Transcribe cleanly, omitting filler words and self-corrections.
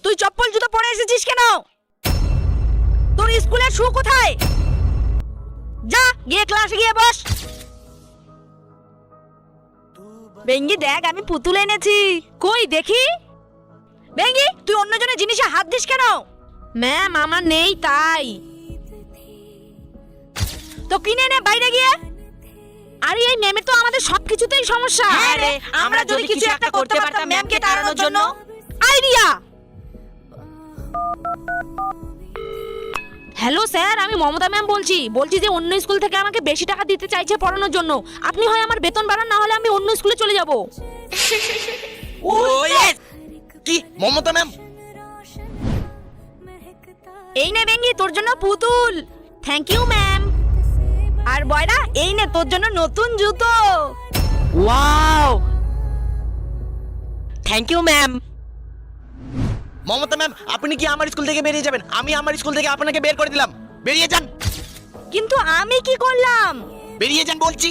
তুই চপ্পল জুতো পরে এসেছিস কেন? তোর স্কুলের শু কোথায়? যা গিয়ে ক্লাসে গিয়ে বস। বেঙ্গি দেখ, আমি পুতুল এনেছি। কই দেখি। বেঙ্গি, তুই অন্যজনের জিনিসে হাত দিস কেন? ম্যাম, আমার নেই তাই। তো কিনে নে বাইরে গিয়ে। আরে এই ম্যামের তো আমাদের সবকিছুতেই সমস্যা। হ্যাঁ রে, আমরা যদি কিছু একটা করতে পারতাম ম্যামকে তাড়ানোর জন্য। আইডিয়া। হ্যালো স্যার, আমি মমতা ম্যাম বলছি যে অন্য স্কুল থেকে আমাকে বেশি টাকা দিতে চাইছে পড়ানোর জন্য। আপনি হয় আমার বেতন বাড়ান, না হলে আমি অন্য স্কুলে চলে যাব। ও ইয়েস। কি মমতা ম্যাম? এই নে বেঙ্গি, তোর জন্য পুতুল। Thank you ma'am. আর বয়রা, এই নে তোর জন্য নতুন জুতো। Wow, thank you ma'am. Mamata ma'am, আপনি কি আমার স্কুল থেকে বেরিয়ে যাবেন? আমি আমার স্কুল থেকে আপনাকে বের করে দিলাম। বেরিয়ে যান। কিন্তু আমি কি করলাম? বেরিয়ে যান বলছি।